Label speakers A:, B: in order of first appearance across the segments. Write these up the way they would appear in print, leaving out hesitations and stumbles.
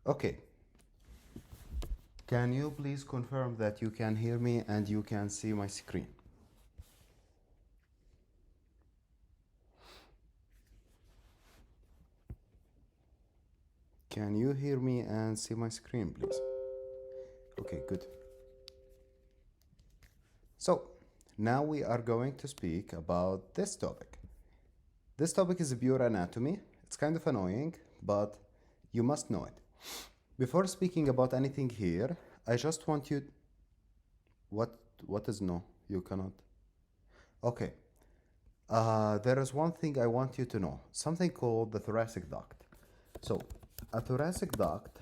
A: Okay, can you please confirm that you can hear me and you can see my screen? Can you hear me and see my screen, please? Okay, good. So, now we are going to speak about this topic. This topic is pure anatomy. It's kind of annoying, but you must know it. Before speaking about anything here, I just want you. What? What is no? You cannot. Okay. There is one thing I want you to know. Something called the thoracic duct. So, a thoracic duct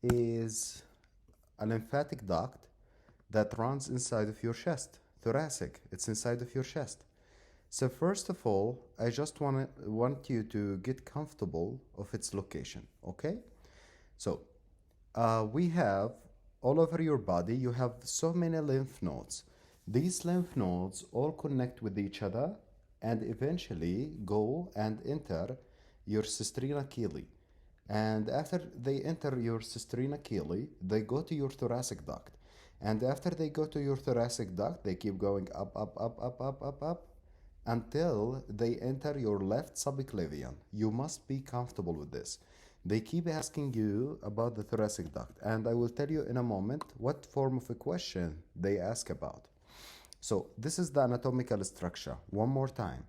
A: is a lymphatic duct that runs inside of your chest. Thoracic, it's inside of your chest. So first of all, I just want you to get comfortable of its location, okay? So we have all over your body, you have so many lymph nodes. These lymph nodes all connect with each other and eventually go and enter your cisterna chyli. And after they enter your cisterna chyli, they go to your thoracic duct. And after they go to your thoracic duct, they keep going up until they enter your left subclavian. You must be comfortable with this. They keep asking you about the thoracic duct, and I will tell you in a moment what form of a question they ask about. So, this is the anatomical structure. One more time.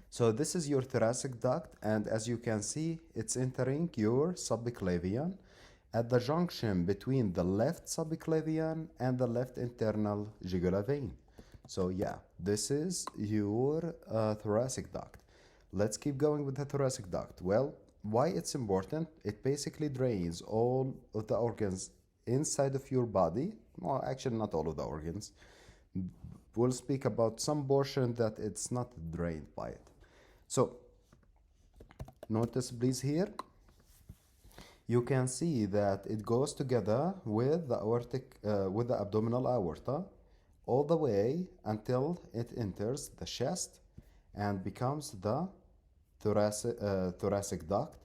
A: So, this is your thoracic duct, and as you can see, it's entering your subclavian at the junction between the left subclavian and the left internal jugular vein. So yeah, this is your thoracic duct. Let's keep going with the thoracic duct. Well, why it's important? It basically drains all of the organs inside of your body. Well, actually not all of the organs. We'll speak about some portion that it's not drained by it. So notice please here, you can see that it goes together with the with the abdominal aorta all the way until it enters the chest and becomes the thoracic duct,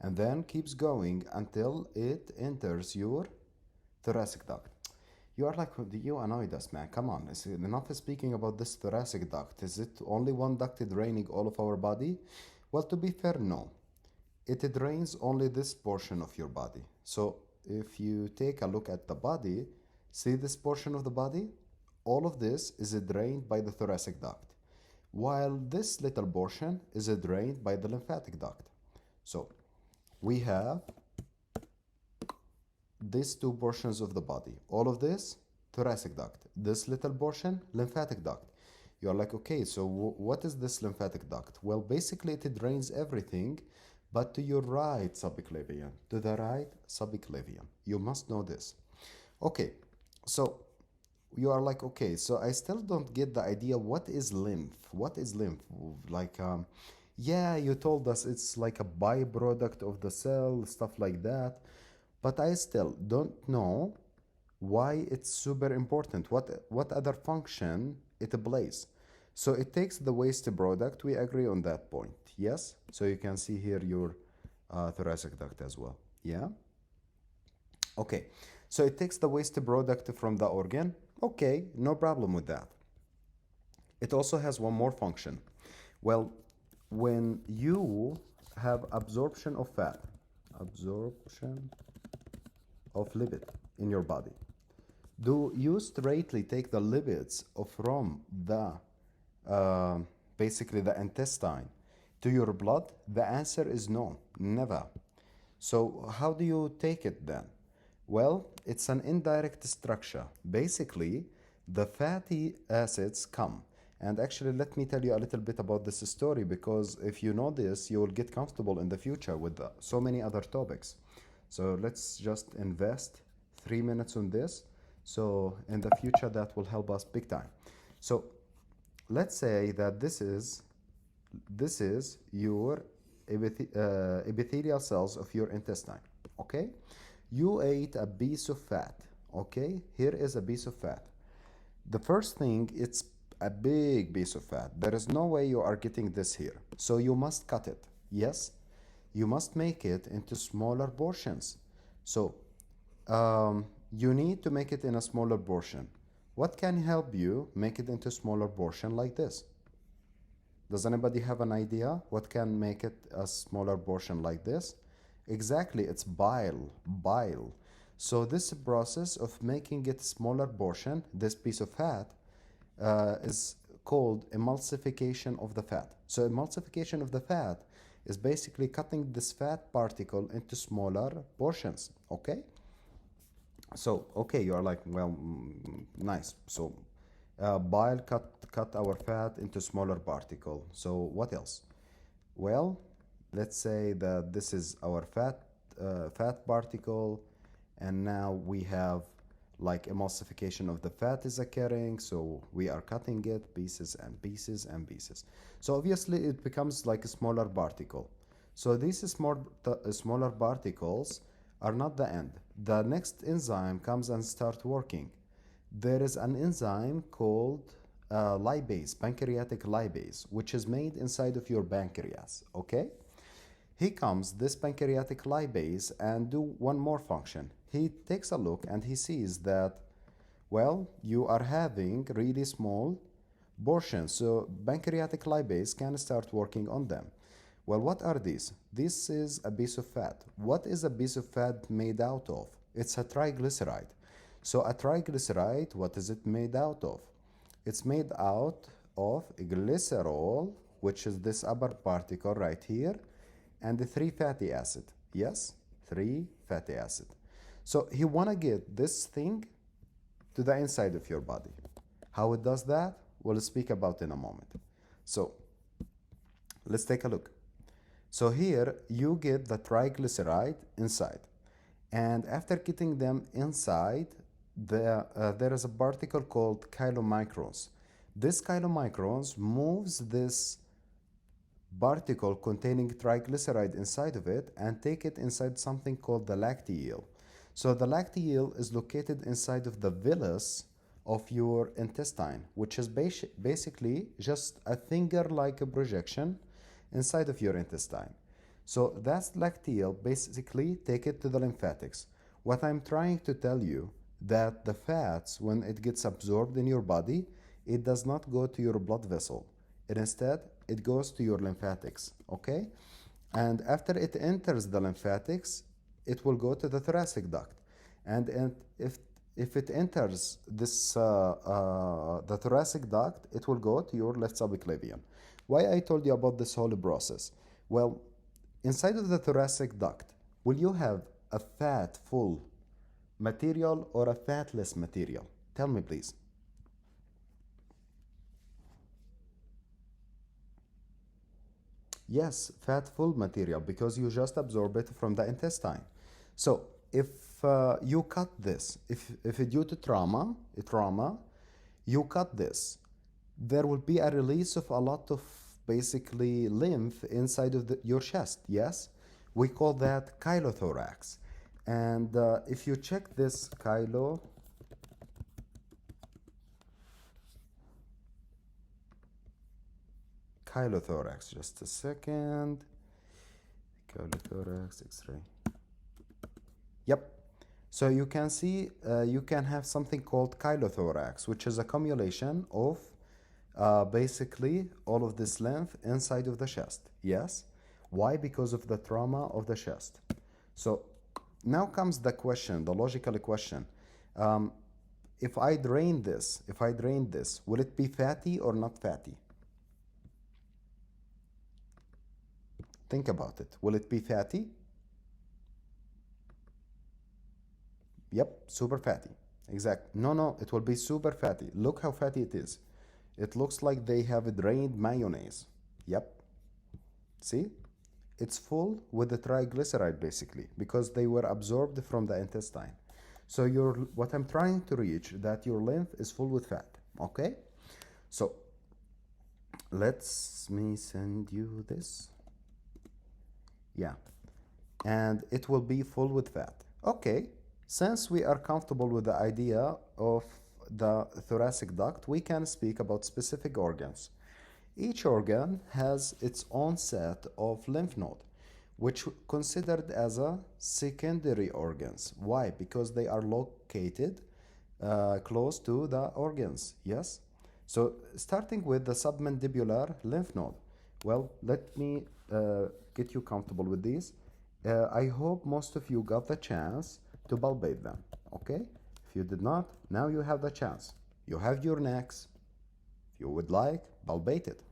A: and then keeps going until it enters your thoracic duct. You are like, you annoyed us, man. Come on. Is enough speaking about this thoracic duct. Is it only one duct draining all of our body? Well, to be fair, no. It drains only this portion of your body. So if you take a look at the body, see this portion of the body? All of this is drained by the thoracic duct, while this little portion is drained by the lymphatic duct. So we have these two portions of the body. All of this, thoracic duct. This little portion, lymphatic duct. You're like, okay, so what is this lymphatic duct? Well, basically it drains everything but to your right subclavian, to the right subclavian. You must know this. Okay, so you are like, okay, so I still don't get the idea. What is lymph? What is lymph? Like, yeah, you told us it's like a byproduct of the cell, stuff like that. But I still don't know why it's super important. What other function it plays? So it takes the waste product. We agree on that point. Yes? So you can see here your thoracic duct as well. Yeah? Okay. So it takes the waste product from the organ. Okay, no problem with that. It also has one more function. Well, when you have absorption of fat, absorption of lipid in your body, do you straightly take the lipids from the basically the intestine to your blood? The answer is no, never. So how do you take it then? Well, it's an indirect structure. Basically, the fatty acids come. And actually, let me tell you a little bit about this story, because if you know this, you will get comfortable in the future with so many other topics. So let's just invest 3 minutes on this. So in the future, that will help us big time. So let's say that this is your epithelial cells of your intestine. Okay, you ate a piece of fat. Okay, here is a piece of fat. The first thing, it's a big piece of fat. There is no way you are getting this here, so you must cut it. Yes, you must make it into smaller portions. So you need to make it in a smaller portion. What can help you make it into smaller portion like this? Does anybody have an idea what can make it a smaller portion like this? Exactly, it's bile, bile. So this process of making it smaller portion, this piece of fat, is called emulsification of the fat. So emulsification of the fat is basically cutting this fat particle into smaller portions, okay? So, okay, you're like, well, nice. So, bile cut our fat into smaller particle. So, what else? Well, let's say that this is our fat particle, and now we have like emulsification of the fat is occurring. So we are cutting it pieces and pieces and pieces. So obviously it becomes like a smaller particle. So these smaller particles are not the end. The next enzyme comes and start working. There is an enzyme called lipase, pancreatic lipase, which is made inside of your pancreas, okay? He comes, this pancreatic lipase, and do one more function. He takes a look and he sees that, well, you are having really small portions, so pancreatic lipase can start working on them. Well, what are these? This is a piece of fat. What is a piece of fat made out of? It's a triglyceride. So a triglyceride, what is it made out of? It's made out of glycerol, which is this upper particle right here, and the 3 fatty acid. Yes, 3 fatty acid. So he wanna get this thing to the inside of your body. How it does that, we'll speak about in a moment. So let's take a look. So here you get the triglyceride inside, and after getting them inside, there is a particle called chylomicrons. This chylomicrons moves this particle containing triglyceride inside of it and take it inside something called the lacteal. So the lacteal is located inside of the villus of your intestine, which is basically just a finger-like a projection inside of your intestine. So that's lacteal, basically take it to the lymphatics. What I'm trying to tell you that the fats, when it gets absorbed in your body, it does not go to your blood vessel. Instead, it goes to your lymphatics, okay? And after it enters the lymphatics, it will go to the thoracic duct. And if it enters this the thoracic duct, it will go to your left subclavian. Why I told you about this whole process? Well, inside of the thoracic duct, will you have a fat-full material or a fatless material? Tell me, please. Yes, fat-full material, because you just absorb it from the intestine. So if you cut this, if due to trauma, you cut this, there will be a release of a lot of basically lymph inside of your chest, yes? We call that chylothorax. And if you check this chylothorax, just a second. Chylothorax X-ray. Yep. So you can see, you can have something called chylothorax, which is accumulation of basically all of this lymph inside of the chest. Yes. Why? Because of the trauma of the chest. So now comes the question, the logical question. If I drain this, will it be fatty or not fatty? Think about it. Will it be fatty? Yep, super fatty. Exact. No, it will be super fatty. Look how fatty it is. It looks like they have drained mayonnaise. Yep. See? It's full with the triglyceride basically because they were absorbed from the intestine. So what I'm trying to reach that your lymph is full with fat. Okay? So let me send you this. Yeah. And it will be full with fat. Okay. Since we are comfortable with the idea of the thoracic duct, we can speak about specific organs. Each organ has its own set of lymph node. which considered as a secondary organs. Why? Because they are located close to the organs. Yes. So starting with the submandibular lymph node. Well, let me get you comfortable with these. I hope most of you got the chance to palpate them. Okay. If you did not, now you have the chance. You have your necks. If you would like, palpate it.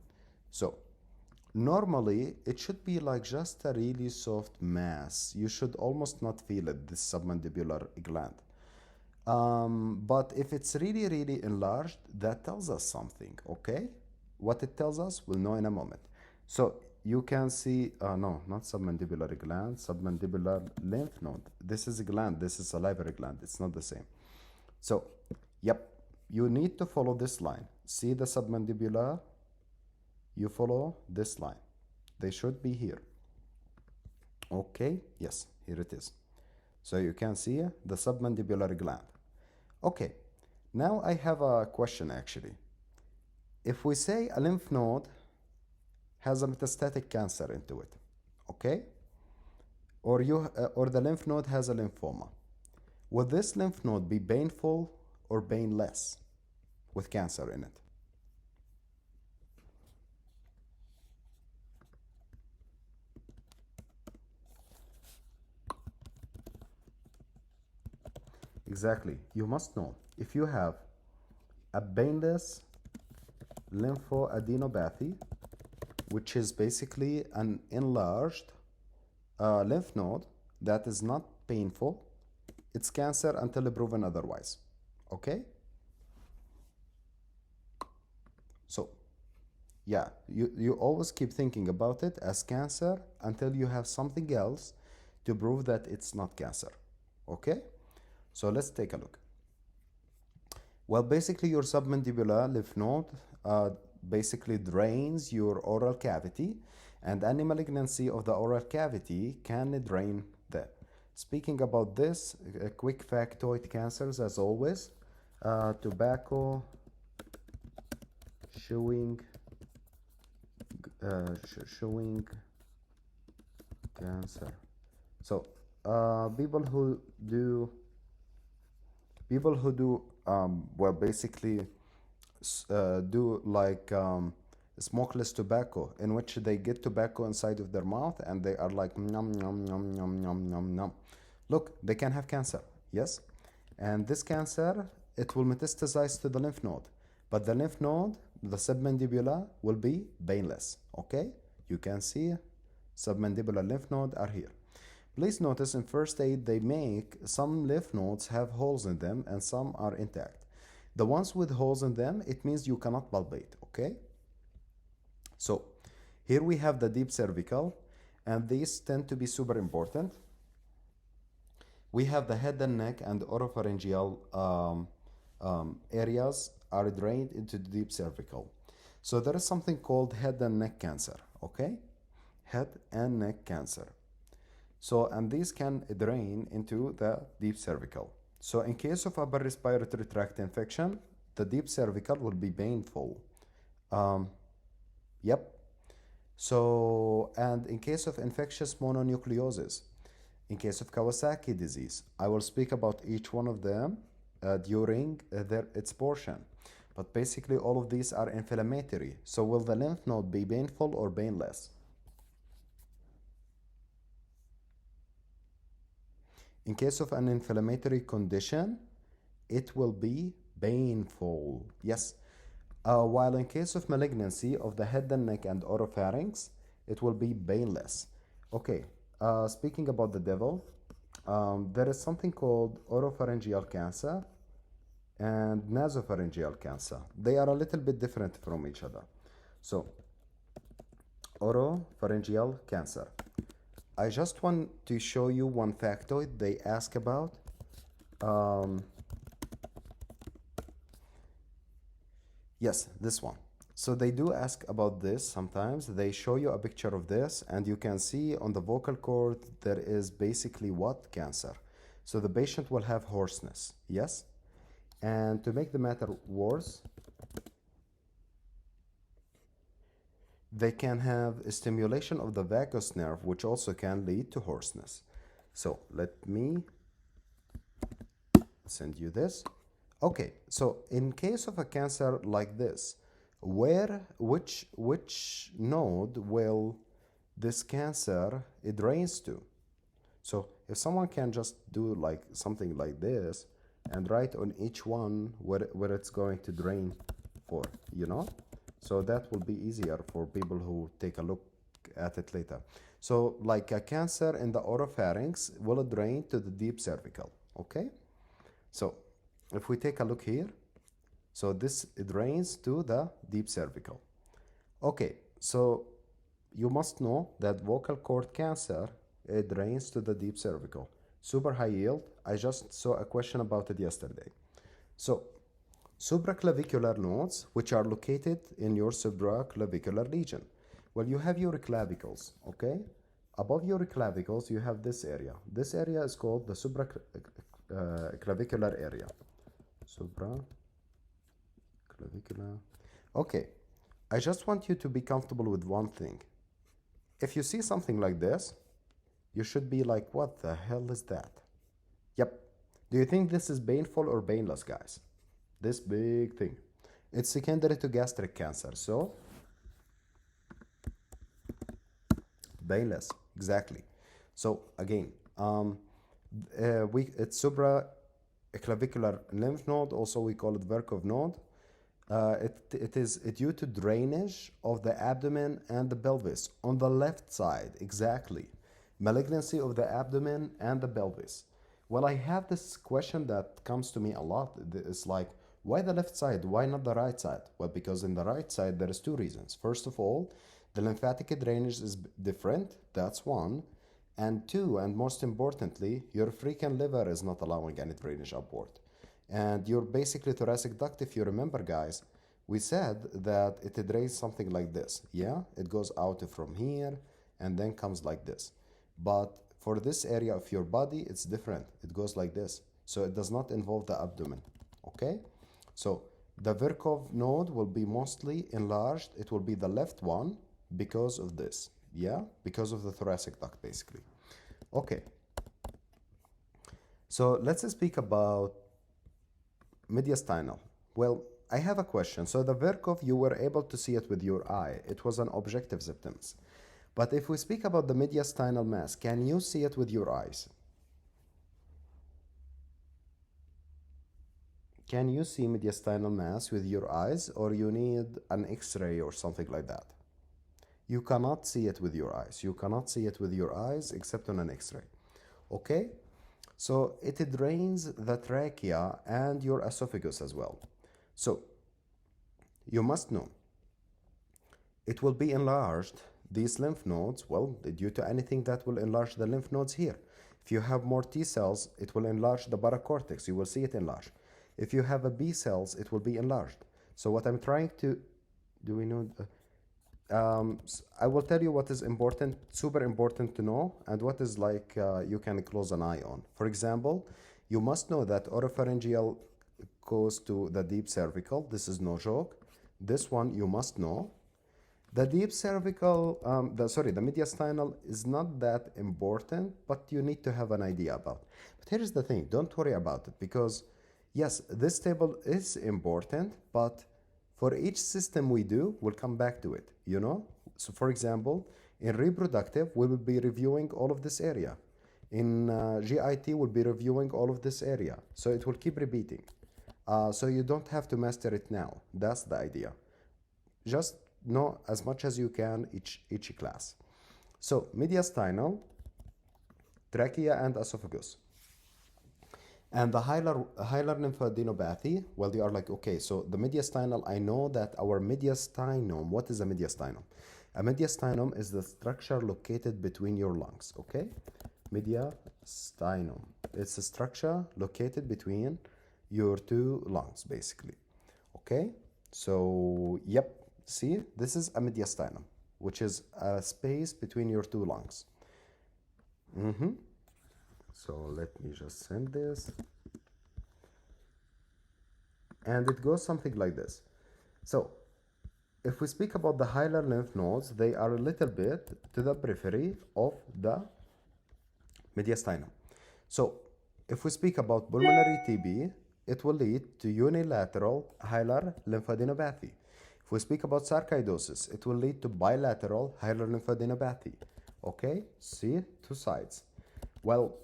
A: So normally, it should be like just a really soft mass. You should almost not feel it, this submandibular gland. But if it's really, really enlarged, that tells us something, okay? What it tells us, we'll know in a moment. So you can see, no, not submandibular gland, submandibular lymph node. This is a gland, this is a salivary gland. It's not the same. So, yep, you need to follow this line. See the submandibular, you follow this line. They should be here. Okay, yes, here it is. So you can see the submandibular gland. Okay, now I have a question actually. If we say a lymph node has a metastatic cancer into it, okay? Or the lymph node has a lymphoma, would this lymph node be painful or painless with cancer in it? Exactly. You must know if you have a painless lymphoadenopathy, which is basically an enlarged lymph node that is not painful, it's cancer until proven otherwise. Okay? So, yeah, you always keep thinking about it as cancer until you have something else to prove that it's not cancer. Okay? So let's take a look. Well, basically, your submandibular lymph node basically drains your oral cavity, and any malignancy of the oral cavity can drain that. Speaking about this, quick factoid cancers, as always, tobacco, chewing cancer. So, people who do well, basically do like smokeless tobacco, in which they get tobacco inside of their mouth and they are like nom nom nom nom nom nom nom. Look, they can have cancer, yes, and this cancer, it will metastasize to the lymph node, but the lymph node, the submandibular, will be painless. Okay, you can see submandibular lymph node are here. Please notice in first aid they make some lymph nodes have holes in them and some are intact. The ones with holes in them, it means you cannot palpate, okay? So here we have the deep cervical, and these tend to be super important. We have the head and neck and oropharyngeal areas are drained into the deep cervical. So there is something called head and neck cancer, okay? Head and neck cancer. So, and these can drain into the deep cervical. So in case of upper respiratory tract infection, the deep cervical will be painful. Yep. So, and in case of infectious mononucleosis, in case of Kawasaki disease, I will speak about each one of them during its portion. But basically all of these are inflammatory. So will the lymph node be painful or painless? In case of an inflammatory condition, it will be painful. Yes. While in case of malignancy of the head and neck and oropharynx, it will be painless. Okay. Speaking about the devil, there is something called oropharyngeal cancer and nasopharyngeal cancer. They are a little bit different from each other. So, oropharyngeal cancer. I just want to show you one factoid they ask about. Yes, this one. So they do ask about this sometimes. They show you a picture of this, and you can see on the vocal cord there is basically what? Cancer. So the patient will have hoarseness, yes? And to make the matter worse, They can have a stimulation of the vagus nerve, which also can lead to hoarseness. So let me send you this. Okay, so in case of a cancer like this, which node will this cancer it drains to? So if someone can just do like something like this and write on each one where it's going to drain for, you know? So that will be easier for people who take a look at it later. So like a cancer in the oropharynx will drain to the deep cervical, okay? So if we take a look here, so this it drains to the deep cervical. Okay, so you must know that vocal cord cancer it drains to the deep cervical. Super high yield. I just saw a question about it yesterday. So supraclavicular nodes, which are located in your supraclavicular region. Well, you have your clavicles, okay? Above your clavicles, you have this area. This area is called the supraclavicular area. Supraclavicular. Okay, I just want you to be comfortable with one thing. If you see something like this, you should be like, what the hell is that? Yep. Do you think this is painful or painless, guys? This big thing. It's secondary to gastric cancer, so painless, exactly. So again, it's supraclavicular lymph node, also we call it Virchow node. It is due to drainage of the abdomen and the pelvis on the left side, exactly. Malignancy of the abdomen and the pelvis. Well, I have this question that comes to me a lot. It's like, why the left side? Why not the right side? Well, because in the right side, there is two reasons. First of all, the lymphatic drainage is different. That's one. And two, and most importantly, your freaking liver is not allowing any drainage upward. And your basically thoracic duct, if you remember, guys, we said that it drains something like this. Yeah, it goes out from here and then comes like this. But for this area of your body, it's different. It goes like this. So it does not involve the abdomen. Okay? So the Virchow node will be mostly enlarged. It will be the left one because of this. Yeah? Because of the thoracic duct, basically. Okay. So let's speak about mediastinal. Well, I have a question. So the Virchow, you were able to see it with your eye. It was an objective symptoms. But if we speak about the mediastinal mass, can you see it with your eyes? Can you see mediastinal mass with your eyes, or you need an X-ray or something like that? You cannot see it with your eyes. You cannot see it with your eyes except on an X-ray. Okay? So it drains the trachea and your esophagus as well. So you must know it will be enlarged. These lymph nodes, well, due to anything that will enlarge the lymph nodes here. If you have more T cells, it will enlarge the paracortex. You will see it enlarged. If you have a B cells, it will be enlarged. So what I'm trying to, do we know? I will tell you what is important, super important to know, and what is like you can close an eye on. For example, you must know that oropharyngeal goes to the deep cervical. This is no joke. This one you must know. The deep cervical, the mediastinal is not that important, but you need to have an idea about. But here's the thing, don't worry about it, because yes, this table is important, but for each system we do, we'll come back to it, you know? So for example, in reproductive, we will be reviewing all of this area. In GIT, we'll be reviewing all of this area. So it will keep repeating. So you don't have to master it now. That's the idea. Just know as much as you can each class. So mediastinal, trachea and esophagus. And the hilar lymphadenopathy, well, they are like, okay, so the mediastinal, I know that our mediastinum, what is a mediastinum? A mediastinum is the structure located between your lungs, okay? Mediastinum, it's a structure located between your two lungs, basically, okay? So, yep, see, this is a mediastinum, which is a space between your two lungs. So let me just send this. And it goes something like this. So If we speak about the hilar lymph nodes, they are a little bit to the periphery of the mediastinum. So, if we speak about pulmonary TB, it will lead to unilateral hilar lymphadenopathy. If we speak about sarcoidosis, it will lead to bilateral hilar lymphadenopathy. Okay, see, two sides. Well,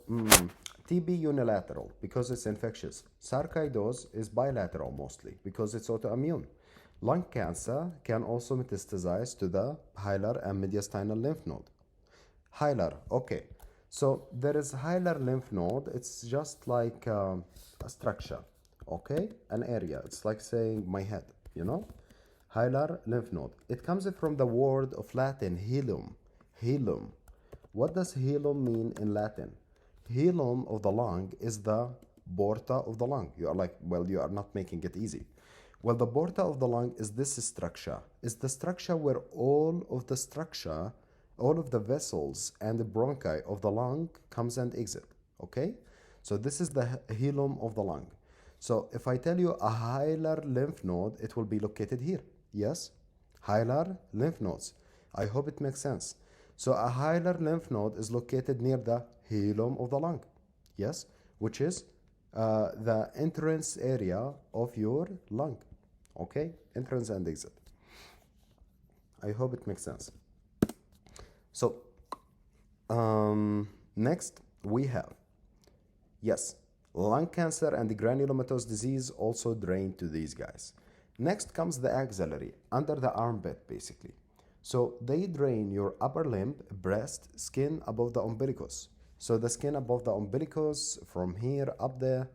A: TB unilateral because it's infectious. Sarcoidosis is bilateral mostly because it's autoimmune. Lung cancer can also metastasize to the hilar and mediastinal lymph node. Hilar, okay. So there is hilar lymph node. It's just like a structure, okay? An area. It's like saying my head, you know? Hilar lymph node. It comes from the word of Latin, hilum. Hilum. What does hilum mean in Latin? Hilum of the lung is the porta of the lung. You are like, well, you are not making it easy. Well, the porta of the lung is this structure. Is the structure where all of the structure, all of the vessels and the bronchi of the lung comes and exit. Okay? So this is the hilum of the lung. So if I tell you a hilar lymph node, it will be located here. Yes? Hilar lymph nodes. I hope it makes sense. So a hilar lymph node is located near the hilum of the lung. Yes? Which is the entrance area of your lung. Okay? Entrance and exit. I hope it makes sense. So, next we have, yes, lung cancer and the granulomatous disease also drain to these guys. Next comes the axillary, under the armpit basically. So they drain your upper limb, breast, skin above the umbilicus. So the skin above the umbilicus from here up there,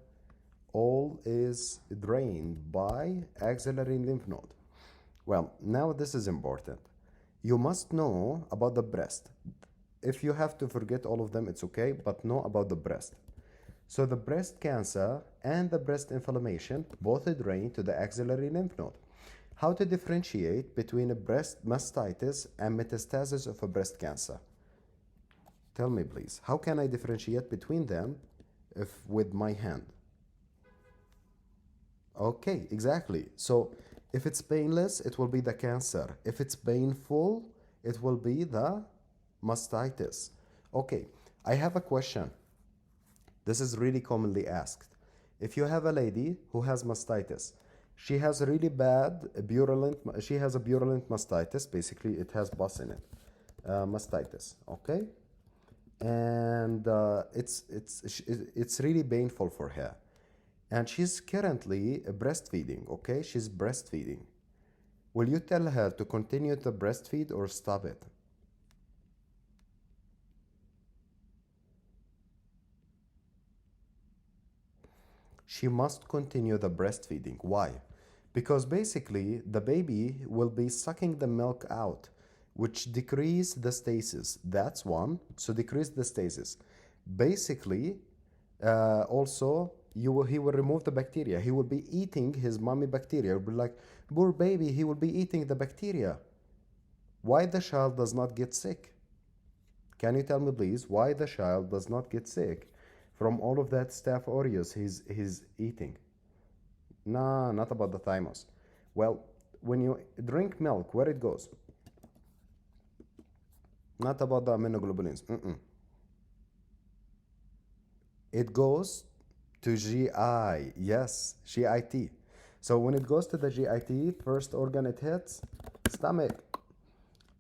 A: all is drained by axillary lymph node. Well, now this is important. You must know about the breast. If you have to forget all of them, it's okay, but know about the breast. So the breast cancer and the breast inflammation both drain to the axillary lymph node. How to differentiate between a breast mastitis and metastasis of a breast cancer? Tell me please, how can I differentiate between them if with my hand? Okay, exactly. So if it's painless, it will be the cancer. If it's painful, it will be the mastitis. Okay, I have a question. This is really commonly asked. If you have a lady who has mastitis, she has really bad she has a purulent mastitis. Basically, it has pus in it. Mastitis, okay? And it's really painful for her. And she's currently breastfeeding, okay? She's breastfeeding. Will you tell her to continue to breastfeed or stop it? She must continue the breastfeeding. Why? Because basically the baby will be sucking the milk out, which decrease the stasis. That's one. So decrease the stasis. Basically, also he will remove the bacteria. He will be eating his mommy bacteria. He'll be like, poor baby, he will be eating the bacteria. Why the child does not get sick? Can you tell me please why the child does not get sick from all of that Staph aureus he's eating? Nah, not about the thymus. Well, when you drink milk, where it goes? Not about the immunoglobulins. It goes to GI. Yes, GIT. So when it goes to the GIT, first organ it hits, stomach.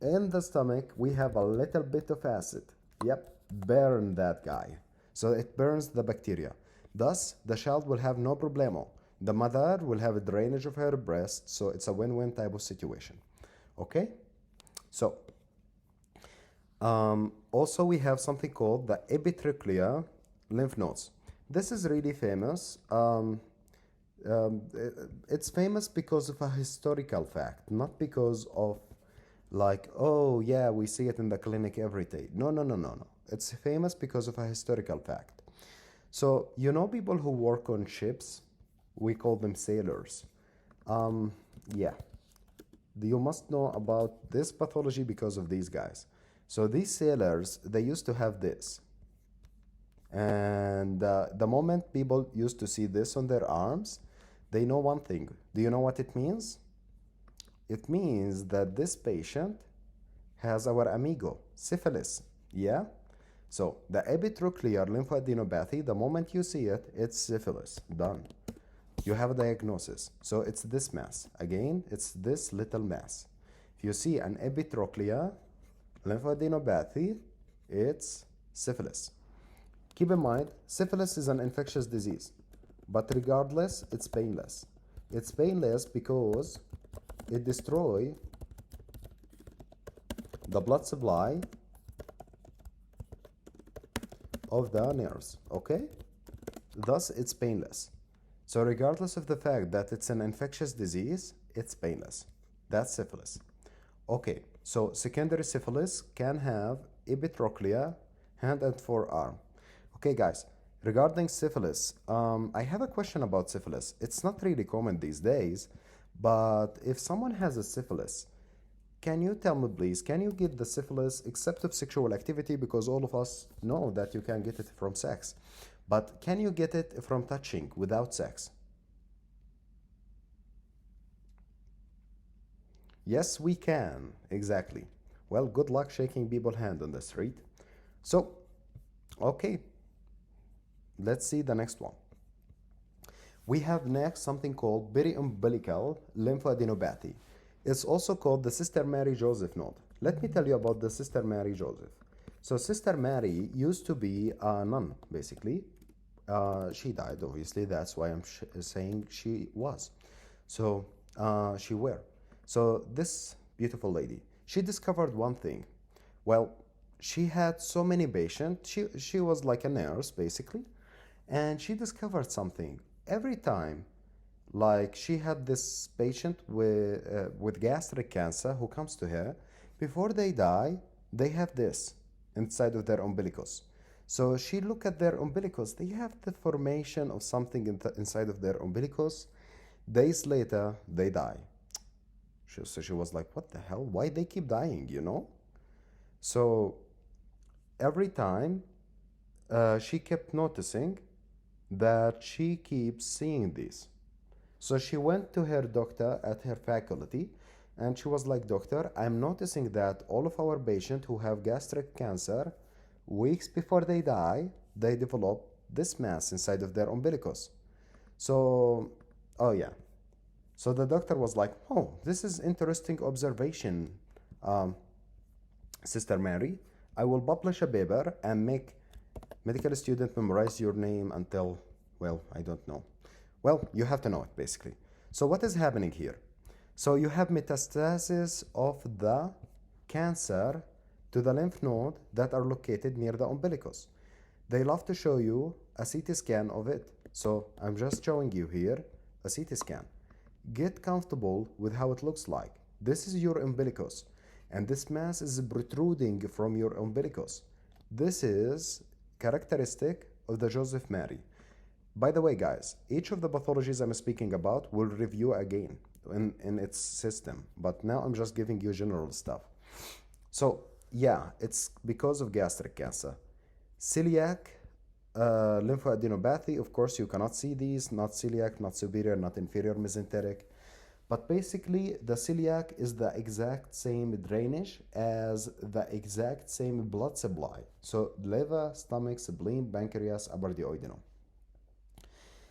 A: In the stomach, we have a little bit of acid. Yep, burn that guy. So it burns the bacteria. Thus, the child will have no problemo. The mother will have a drainage of her breast, so it's a win-win type of situation. Okay? So, also we have something called the epitrochlear lymph nodes. This is really famous. It's famous because of a historical fact, not because of like, oh yeah, we see it in the clinic every day. No, no, no, no, no. It's famous because of a historical fact. So, you know, people who work on ships, we call them sailors. Yeah, you must know about this pathology because of these guys. So these sailors, they used to have this. And the moment people used to see this on their arms, they know one thing. Do you know what it means? It means that this patient has our amigo, syphilis. Yeah? So the epitrochlear lymphadenopathy, the moment you see it, it's syphilis. Done. You have a diagnosis. So it's this mass. Again, it's this little mass. If you see an epitrochlear lymphadenopathy, it's syphilis. Keep in mind, syphilis is an infectious disease, but regardless, it's painless. It's painless because it destroys the blood supply of the nerves, okay? Thus, it's painless. So regardless of the fact that it's an infectious disease, it's painless. That's syphilis. Okay, so secondary syphilis can have epitrochlear, hand and forearm. Okay, guys, regarding syphilis, I have a question about syphilis. It's not really common these days, but if someone has a syphilis, can you tell me, please, can you get the syphilis except of sexual activity? Because all of us know that you can get it from sex. But can you get it from touching without sex? Yes, we can. Exactly. Well, good luck shaking people's hand on the street. So, okay, let's see the next one. We have next something called periumbilical lymphadenopathy. It's also called the Sister Mary Joseph node. Let me tell you about the Sister Mary Joseph. So Sister Mary used to be a nun, basically. She died, obviously. That's why I'm saying she was. So she were. So this beautiful lady, she discovered one thing. Well, she had so many patients. She was like a nurse, basically. And she discovered something. Every time, like she had this patient with gastric cancer who comes to her, before they die, they have this inside of their umbilicus. So she looked at their umbilicus. They have the formation of something inside of their umbilicus. Days later, they die. So she was like, what the hell? Why they keep dying, you know? So every time she kept noticing that she keeps seeing this. So she went to her doctor at her faculty and she was like, Doctor, I'm noticing that all of our patients who have gastric cancer, weeks before they die, they develop this mass inside of their umbilicus. So, oh yeah. So the doctor was like, oh, this is interesting observation, Sister Mary. I will publish a paper and make medical student memorize your name until, well, I don't know. Well, you have to know it, basically. So what is happening here? So you have metastasis of the cancer to the lymph node that are located near the umbilicus. They love to show you a CT scan of it. So I'm just showing you here a CT scan. Get comfortable with how it looks like. This is your umbilicus, and this mass is protruding from your umbilicus. This is characteristic of the Joseph Mary. By the way, guys, each of the pathologies I'm speaking about will review again in its system, but now I'm just giving you general stuff. So yeah, it's because of gastric cancer. Celiac lymphadenopathy, of course, you cannot see these, not celiac, not superior, not inferior mesenteric. But basically, the celiac is the exact same drainage as the exact same blood supply. So liver, stomach, spleen, pancreas, upper duodenum.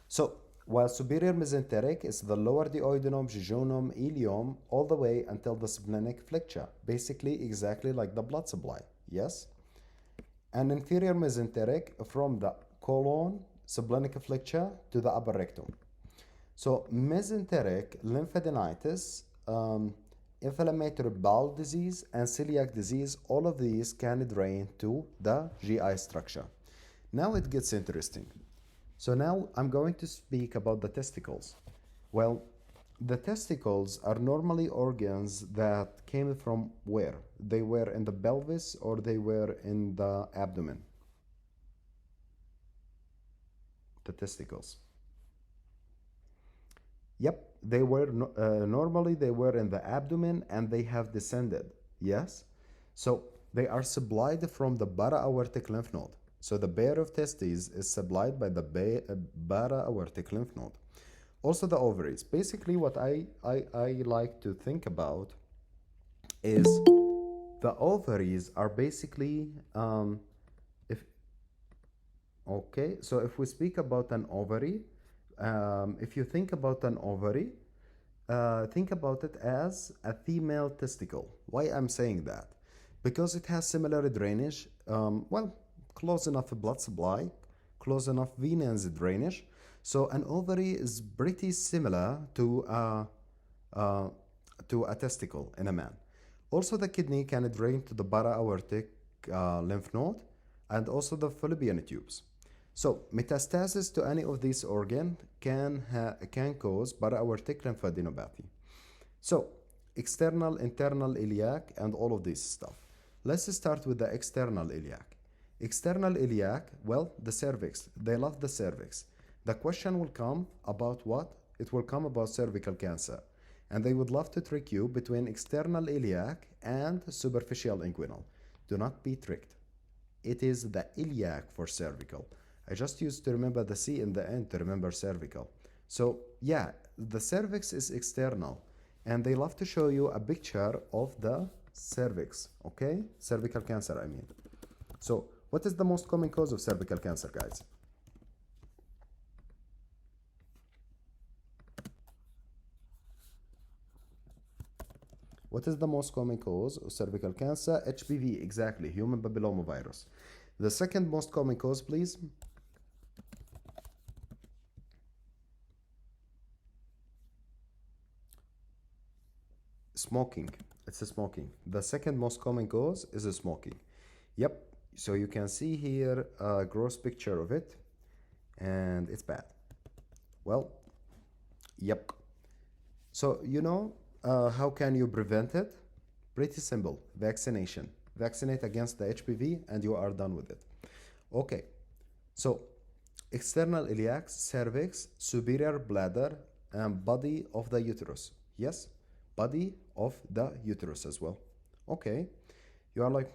A: So while superior mesenteric is the lower duodenum, jejunum, ileum, all the way until the splenic flexure, basically exactly like the blood supply, yes? And inferior mesenteric from the colon, splenic flexure to the upper rectum. So mesenteric lymphadenitis, inflammatory bowel disease, and celiac disease, all of these can drain to the GI structure. Now it gets interesting. So now I'm going to speak about the testicles. Well, the testicles are normally organs that came from where? They were in the pelvis or they were in the abdomen? The testicles. Yep, they were normally they were in the abdomen and they have descended. Yes? So they are supplied from the para-aortic lymph node. So the pair of testes is supplied by the para-aortic lymph node. Also the ovaries. Basically, what I like to think about is the ovaries are basically if okay, so if we speak about an ovary, if you think about an ovary, think about it as a female testicle. Why I'm saying that? Because it has similar drainage, well, close enough blood supply, close enough venous drainage. So an ovary is pretty similar uh, to a testicle in a man. Also, the kidney can drain to the para-aortic lymph node and also the fallopian tubes. So, metastasis to any of these organs can cause para-aortic lymphadenopathy. So, external, internal iliac, and all of this stuff. Let's start with the external iliac. External iliac, well, the cervix. They love the cervix. The question will come about what? It will come about cervical cancer. And they would love to trick you between external iliac and superficial inguinal. Do not be tricked. It is the iliac for cervical. I just used to remember the C in the end to remember cervical. So, yeah, the cervix is external. And they love to show you a picture of the cervix, okay? Cervical cancer, I mean. So, what is the most common cause of cervical cancer, guys? What is the most common cause of cervical cancer? HPV, exactly, human papillomavirus. The second most common cause, please. Smoking. It's a smoking. The second most common cause is a smoking. Yep. So you can see here a gross picture of it, and it's bad. Well, yep. So how can you prevent it? Pretty simple. Vaccination. Vaccinate against the HPV, and you are done with it. Okay. So external iliac, cervix, superior bladder, and body of the uterus. Yes, body of the uterus as well. Okay, you are like,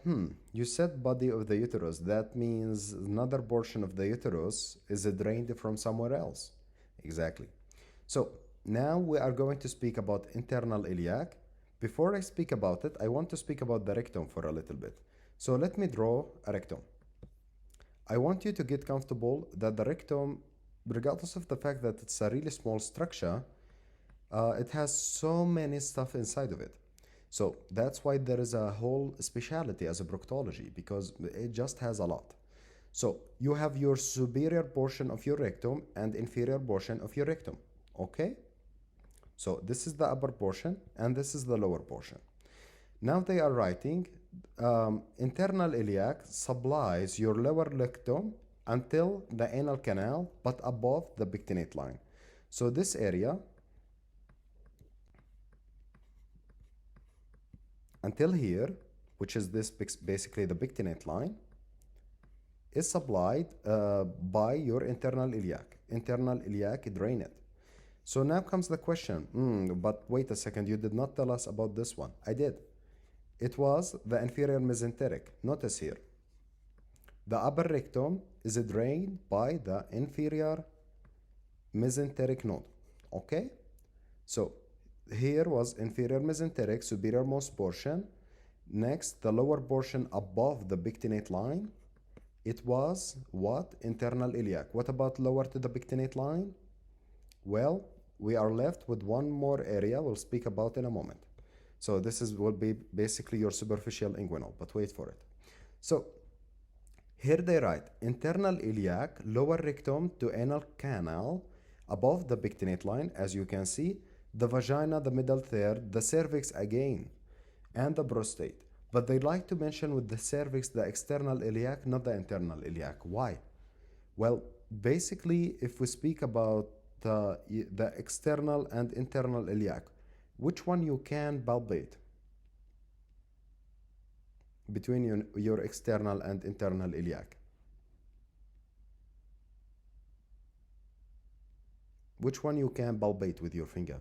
A: you said body of the uterus. That means another portion of the uterus is drained from somewhere else. Exactly. So now we are going to speak about internal iliac. Before I speak about it, I want to speak about the rectum for a little bit. So let me draw a rectum. I want you to get comfortable that the rectum, regardless of the fact that it's a really small structure, it has so many stuff inside of it. So that's why there is a whole specialty as a proctology, because it just has a lot. So you have your superior portion of your rectum and inferior portion of your rectum. Okay? So this is the upper portion and this is the lower portion. Now they are writing internal iliac supplies your lower rectum until the anal canal, but above the pectinate line. So this area until here, which is this basically the pectinate line, is supplied by your internal iliac. Internal iliac drain it. So now comes the question, but wait a second, you did not tell us about this one. I did. It was the inferior mesenteric. Notice here. The upper rectum is drained by the inferior mesenteric node. Okay? So here was inferior mesenteric, superiormost portion. Next, the lower portion above the pectinate line. It was what? Internal iliac. What about lower to the pectinate line? Well, we are left with one more area we'll speak about in a moment. So this will be basically your superficial inguinal, but wait for it. So here they write internal iliac, lower rectum to anal canal, above the pectinate line, as you can see, the vagina, the middle third, the cervix again, and the prostate. But they like to mention with the cervix the external iliac, not the internal iliac. Why? Well, basically, if we speak about the external and internal iliac, which one you can palpate between your external and internal iliac? Which one you can palpate with your finger?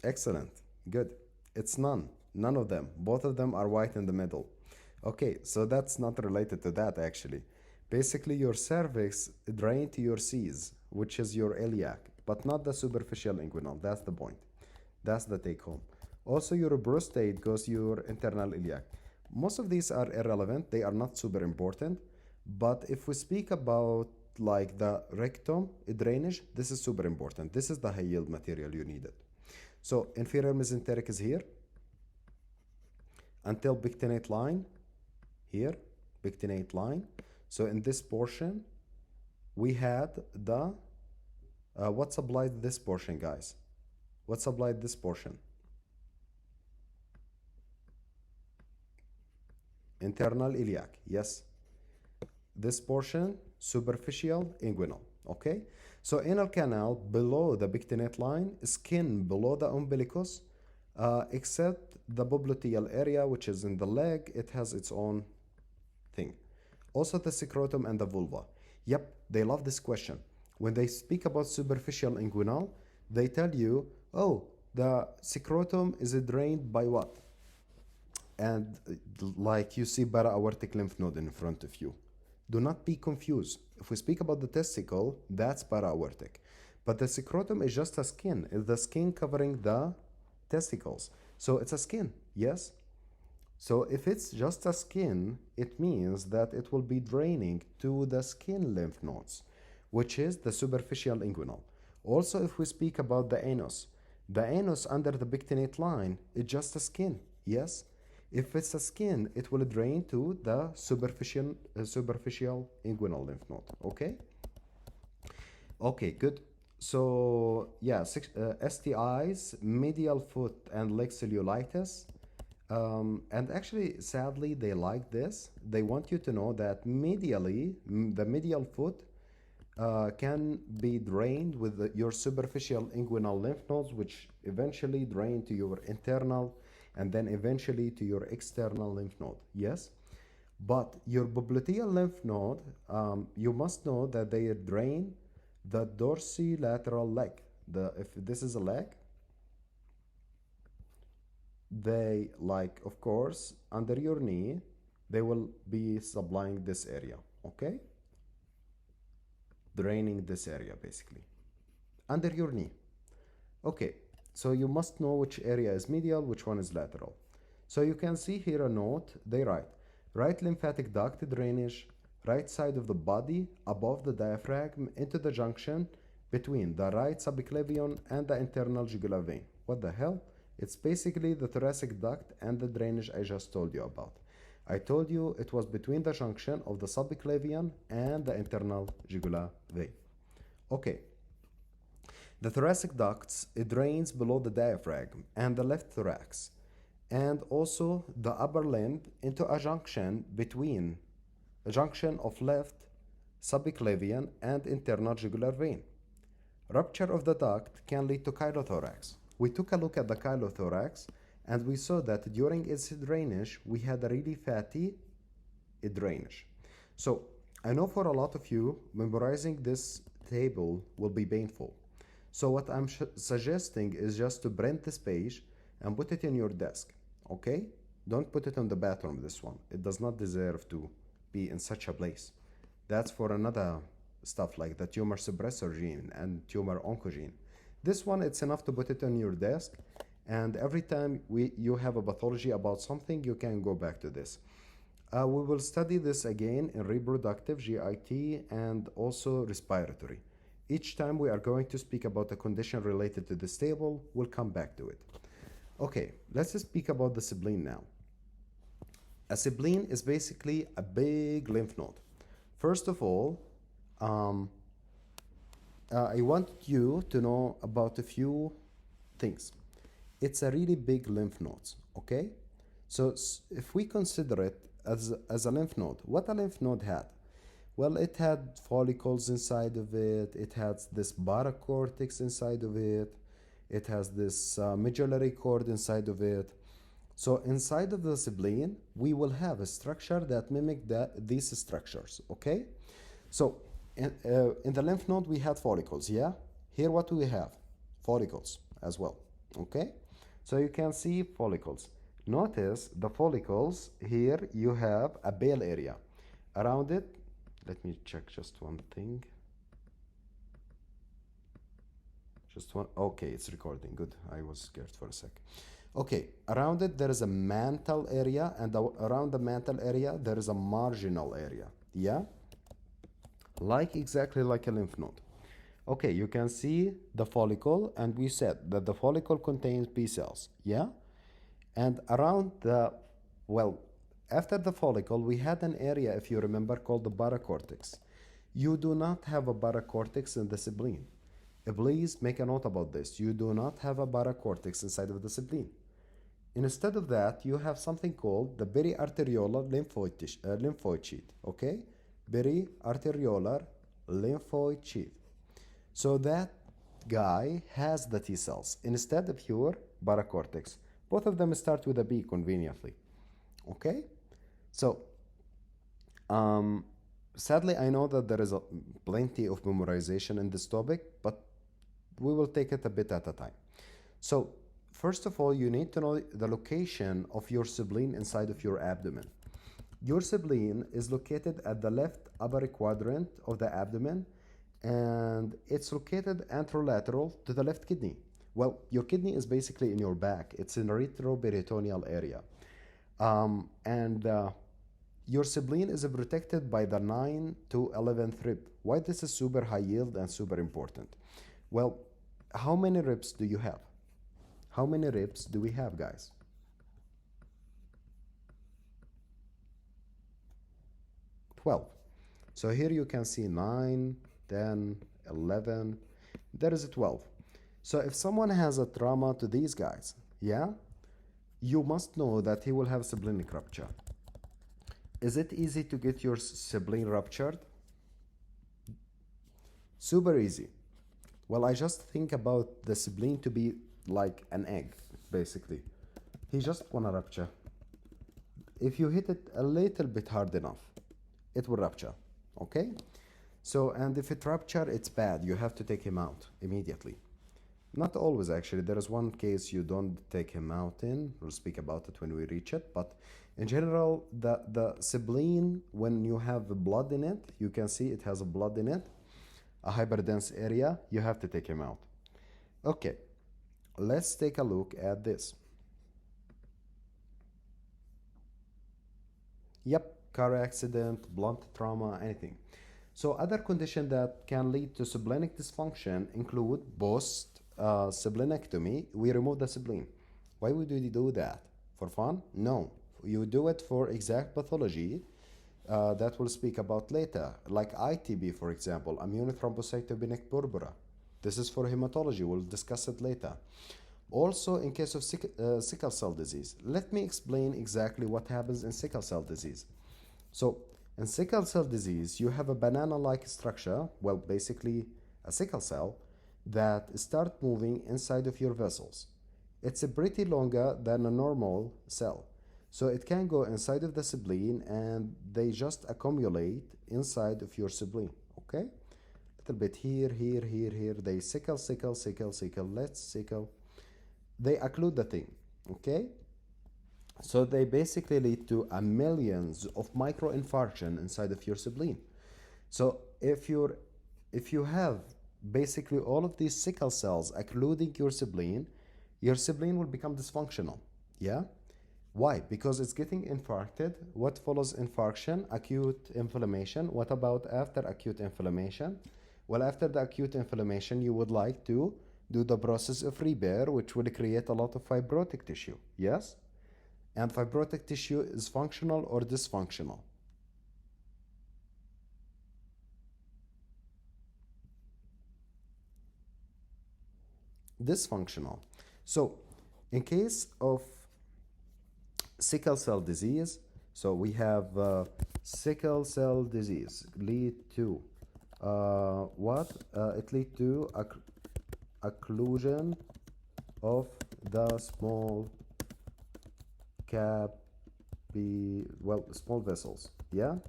A: Excellent. Good. It's none. None of them. Both of them are white in the middle. Okay, so that's not related to that actually. Basically, your cervix drain to your C's, which is your iliac, but not the superficial inguinal. That's the point. That's the take home. Also, your prostate goes your internal iliac. Most of these are irrelevant. They are not super important. But if we speak about like the rectum drainage, this is super important. This is the high yield material you needed. So inferior mesenteric is here until pectinate line here, pectinate line. So in this portion, we had the, what supplied this portion, guys? What supplied this portion? Internal iliac, yes. This portion, superficial inguinal, okay? So anal canal below the pectinate line, skin below the umbilicus, except the popliteal area, which is in the leg, it has its own thing. Also the scrotum and the vulva. Yep, they love this question. When they speak about superficial inguinal, they tell you, oh, the scrotum is drained by what? And like you see para-aortic lymph node in front of you. Do not be confused. If we speak about the testicle, that's para-aortic. But the scrotum is just a skin. It's the skin covering the testicles. So it's a skin, yes? So if it's just a skin, it means that it will be draining to the skin lymph nodes, which is the superficial inguinal. Also, if we speak about the anus under the pectinate line is just a skin, yes? If it's a skin, it will drain to the superficial inguinal lymph node, okay? Okay, good. So, yeah, STIs, medial foot and leg cellulitis. And actually, sadly, they like this. They want you to know that medially, the medial foot can be drained with your superficial inguinal lymph nodes, which eventually drain to your internal and then eventually to your external lymph node. Yes? But your popliteal lymph node, you must know that they drain the dorsolateral leg. If this is a leg, they like, of course, under your knee, they will be supplying this area, okay? Draining this area, basically. Under your knee. Okay, so you must know which area is medial, which one is lateral. So you can see here a note, they write, right lymphatic duct drainage, right side of the body, above the diaphragm, into the junction between the right subclavian and the internal jugular vein. What the hell? It's basically the thoracic duct and the drainage I just told you about. I told you it was between the junction of the subclavian and the internal jugular vein. Okay. The thoracic ducts, it drains below the diaphragm and the left thorax, and also the upper limb into a junction between a junction of left subclavian and internal jugular vein. Rupture of the duct can lead to chylothorax. We took a look at the chylothorax and we saw that during its drainage, we had a really fatty drainage. So I know for a lot of you, memorizing this table will be painful. So what I'm suggesting is just to print this page and put it in your desk, okay? Don't put it on the bathroom, this one. It does not deserve to be in such a place. That's for another stuff like the tumor suppressor gene and tumor oncogene. This one, it's enough to put it on your desk, and every time you have a pathology about something, you can go back to this. We will study this again in reproductive, GIT, and also respiratory. Each time we are going to speak about a condition related to this table, we'll come back to it. Okay, let's speak about the spleen now. A spleen is basically a big lymph node. First of all, I want you to know about a few things. It's a really big lymph node, okay? So if we consider it as a lymph node, what a lymph node had? Well, it had follicles inside of it, it has this paracortex inside of it, it has this medullary cord inside of it. So inside of the spleen, we will have a structure that mimic these structures, okay? So in the lymph node, we had follicles, yeah? Here what do we have? Follicles as well, okay? So you can see follicles. Notice the follicles, here you have a pale area. Around it, Let me check just one thing. Just one. Okay, it's recording. Good. I was scared for a sec. Okay, around it there is a mantle area, and around the mantle area there is a marginal area. Yeah? Like exactly like a lymph node. Okay, you can see the follicle, and we said that the follicle contains B cells. Yeah? And around the, well, after the follicle, we had an area, if you remember, called the paracortex. You do not have a paracortex in the spleen. Please make a note about this. You do not have a paracortex inside of the spleen. Instead of that, you have something called the periarteriolar lymphoid sheath. Okay? Periarteriolar lymphoid sheath. So that guy has the T cells instead of your paracortex. Both of them start with a B conveniently. Okay? So, sadly, I know that there is plenty of memorization in this topic, but we will take it a bit at a time. So, first of all, you need to know the location of your spleen inside of your abdomen. Your spleen is located at the left upper quadrant of the abdomen, and it's located anterolateral to the left kidney. Well, your kidney is basically in your back. It's in the retroperitoneal area. And your spleen is protected by the 9 to 11th rib. Why this is super high yield and super important? Well, how many ribs do you have? How many ribs do we have, guys? 12. So here you can see 9, 10, 11. There is a 12. So if someone has a trauma to these guys, yeah, you must know that he will have splenic rupture. Is it easy to get your spleen ruptured? Super easy. Well, I just think about the spleen to be like an egg, basically. He just wanna rupture. If you hit it a little bit hard enough, it will rupture, okay? So, and if it rupture, it's bad. You have to take him out immediately. Not always, actually. There is one case you don't take him out in. We'll speak about it when we reach it. But in general, the spleen, when you have blood in it, you can see it has a blood in it, a hyperdense area, you have to take him out. Okay, let's take a look at this. Yep, car accident, blunt trauma, anything. So other conditions that can lead to splenic dysfunction include post-splenectomy. We remove the spleen. Why would we do that? For fun? No. You do it for exact pathology that we'll speak about later, like ITB, for example, immune thrombocytopenic purpura. This is for hematology. We'll discuss it later. Also, in case of sickle cell disease, let me explain exactly what happens in sickle cell disease. So, in sickle cell disease, you have a banana-like structure, well, basically a sickle cell, that start moving inside of your vessels. It's a pretty longer than a normal cell. So it can go inside of the spleen and they just accumulate inside of your spleen, okay? Little bit here, here, here, here. They sickle, sickle, sickle, sickle, let's sickle. They occlude the thing, okay? So they basically lead to millions of microinfarction inside of your spleen. So if you have basically all of these sickle cells occluding your spleen will become dysfunctional. Yeah? Why? Because it's getting infarcted. What follows infarction? Acute inflammation. What about after acute inflammation? Well, after the acute inflammation, you would like to do the process of repair, which will create a lot of fibrotic tissue. Yes? And fibrotic tissue is functional or dysfunctional? Dysfunctional. So, in case of sickle cell disease, so we have sickle cell disease lead to what? It lead to occlusion of the small small vessels, yeah,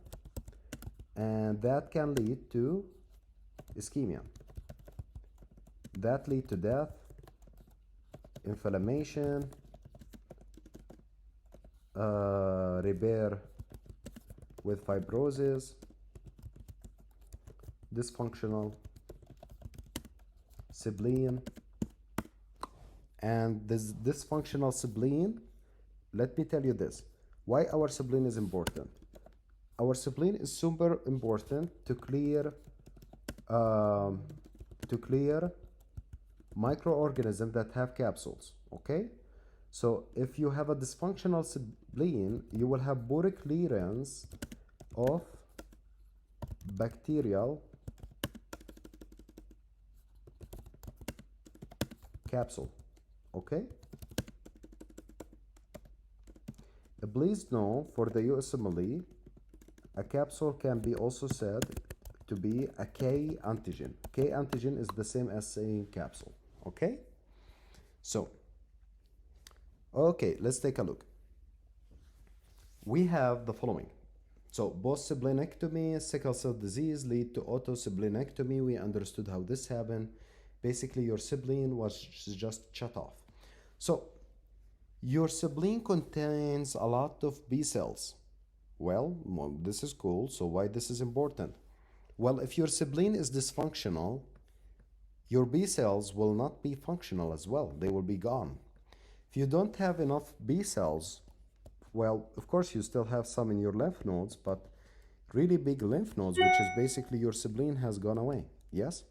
A: and that can lead to ischemia. That lead to death, inflammation, repair with fibrosis, dysfunctional spleen. And this dysfunctional spleen, let me tell you this, why our spleen is important. Our spleen is super important to clear um, microorganisms that have capsules. Okay, so if you have a dysfunctional spleen, you will have poor clearance of bacterial capsule. Okay, please know, for the USMLE, a capsule can be also said to be a K antigen. K antigen is the same as saying capsule. Okay, so okay, let's take a look. We have the following. So both splenectomy, sickle cell disease lead to autosplenectomy. We understood how this happened. Basically, your spleen was just shut off. So your spleen contains a lot of B cells. Well, this is cool. So why this is important? Well, if your spleen is dysfunctional, your B cells will not be functional as well. They will be gone. If you don't have enough B cells, well, of course you still have some in your lymph nodes, but really big lymph nodes, which is basically your spleen has gone away. Yes?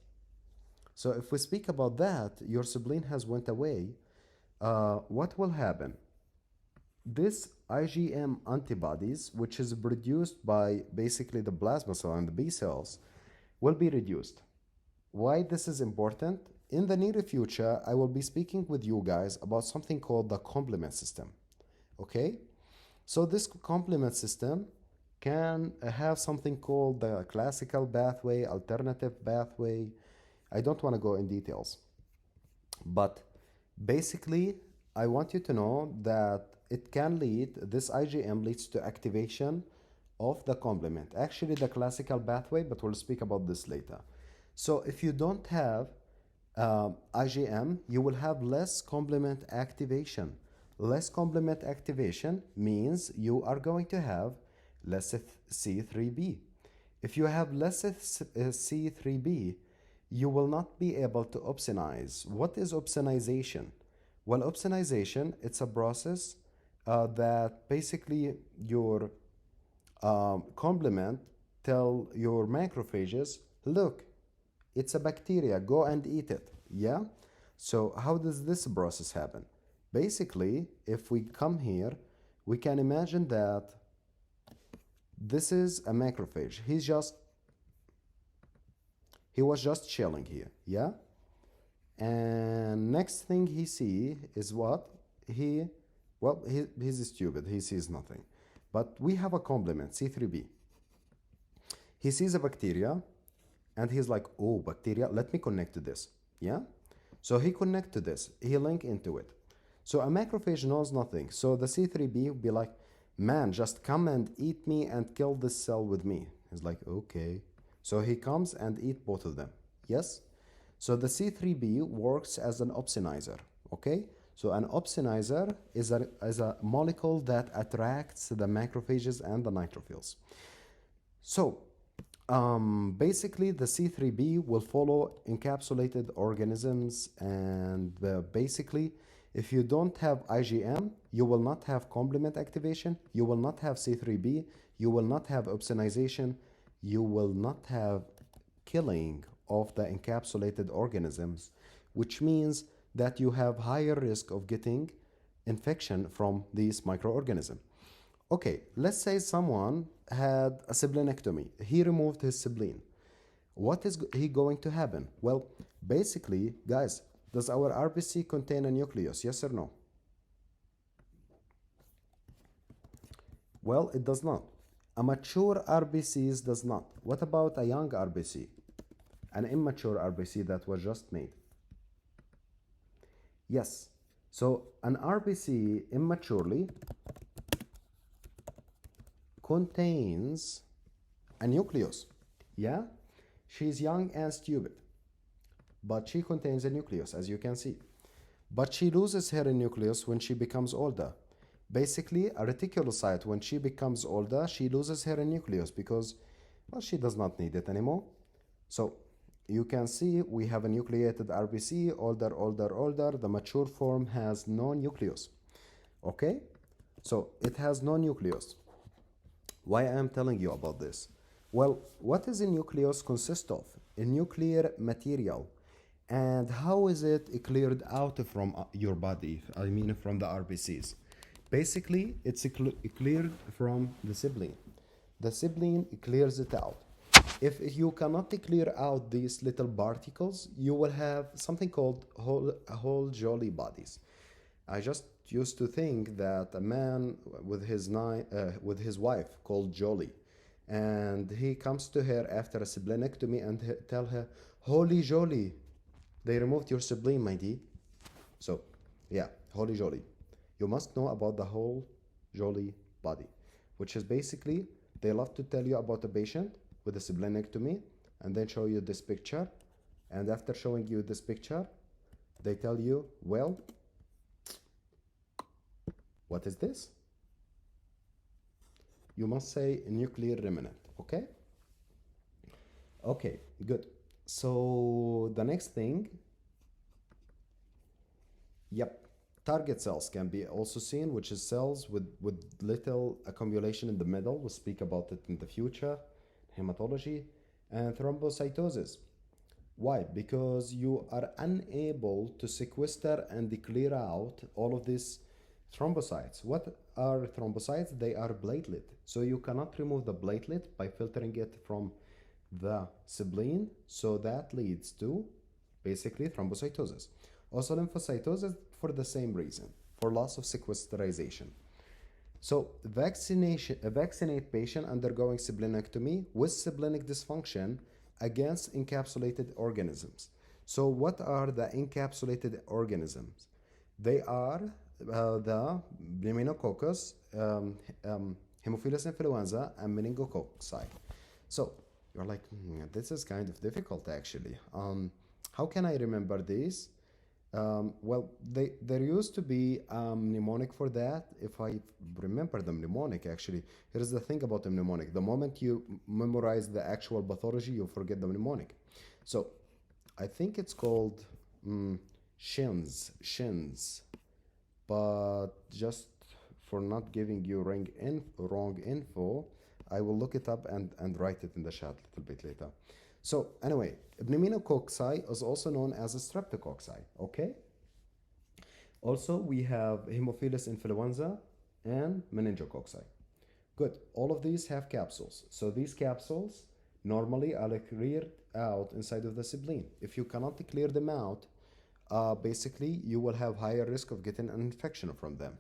A: So if we speak about that, your spleen has went away. What will happen? This IgM antibodies, which is produced by basically the plasma cell and the B cells, will be reduced. Why this is important? In the near future, I will be speaking with you guys about something called the complement system. Okay? So this complement system can have something called the classical pathway, alternative pathway. I don't want to go in details. But basically, I want you to know that it can lead, this IgM leads to activation of the complement. Actually, the classical pathway, but we'll speak about this later. So if you don't have IgM, you will have less complement activation. Less complement activation means you are going to have less C3b. If you have less C3b, you will not be able to opsonize. What is opsonization? Well, opsonization, it's a process that basically your complement tell your macrophages, look, it's a bacteria, go and eat it. Yeah? So how does this process happen? Basically, if we come here, we can imagine that this is a macrophage. He was just chilling here, yeah? And next thing he see is what? He's stupid, he sees nothing. But we have a complement, C3b. He sees a bacteria, and he's like, oh, bacteria, let me connect to this, yeah? So he connect to this, he link into it. So a macrophage knows nothing. So the C3b will be like, man, just come and eat me and kill this cell with me. He's like, okay. So he comes and eat both of them, yes? So the C3b works as an opsonizer, okay? So an opsonizer is a molecule that attracts the macrophages and the neutrophils. So basically the C3b will follow encapsulated organisms, and basically if you don't have IgM, you will not have complement activation, you will not have C3b, you will not have opsonization, you will not have killing of the encapsulated organisms, which means that you have higher risk of getting infection from these microorganisms. Okay, let's say someone had a splenectomy. He removed his spleen. What is he going to happen? Well, basically, guys, does our RBC contain a nucleus? Yes or no? Well, it does not. A mature RBC does not. What about a young RBC? An immature RBC that was just made? Yes. So an RBC immaturely contains a nucleus. Yeah? She's young and stupid, but she contains a nucleus, as you can see. But she loses her nucleus when she becomes older. Basically, a reticulocyte, when she becomes older, she loses her nucleus because, well, she does not need it anymore. So you can see we have a nucleated RBC, older, older, older. The mature form has no nucleus. Okay? So it has no nucleus. Why I am telling you about this? Well, what is a nucleus consist of? A nuclear material. And how is it cleared out from your body? I mean, from the RBCs. Basically, it's cleared from the spleen. The spleen clears it out. If you cannot clear out these little particles, you will have something called whole jolly bodies. I just used to think that a man with his wife called Jolie, and he comes to her after a splenectomy and tell her, "Holy Jolie, they removed your spleen, my dear." So, yeah, holy Jolie. You must know about the whole Jolie body, which is basically they love to tell you about a patient with a splenectomy and then show you this picture. And after showing you this picture, they tell you, well, what is this? You must say nuclear remnant, okay? Okay, good. So the next thing, yep, target cells can be also seen, which is cells with little accumulation in the middle. We'll speak about it in the future, hematology, and thrombocytosis. Why? Because you are unable to sequester and clear out all of these thrombocytes. What are thrombocytes? They are platelet. So you cannot remove the platelet by filtering it from the spleen. So that leads to basically thrombocytosis. Also lymphocytosis for the same reason, for loss of sequestration. So a vaccinate patient undergoing splenectomy with splenic dysfunction against encapsulated organisms. So what are the encapsulated organisms? They are the pneumococcus, Haemophilus influenza, and meningococci. So you're like, this is kind of difficult actually. How can I remember these? Well, there used to be mnemonic for that. If I remember the mnemonic, actually, here's the thing about the mnemonic. The moment you memorize the actual pathology, you forget the mnemonic. So I think it's called shins. But just for not giving you wrong info, I will look it up and write it in the chat a little bit later. So anyway, pneumococci is also known as a streptococci, okay? Also, we have Haemophilus influenza and meningococci. Good. All of these have capsules. So these capsules normally are cleared out inside of the spleen. If you cannot clear them out, basically you will have higher risk of getting an infection from them.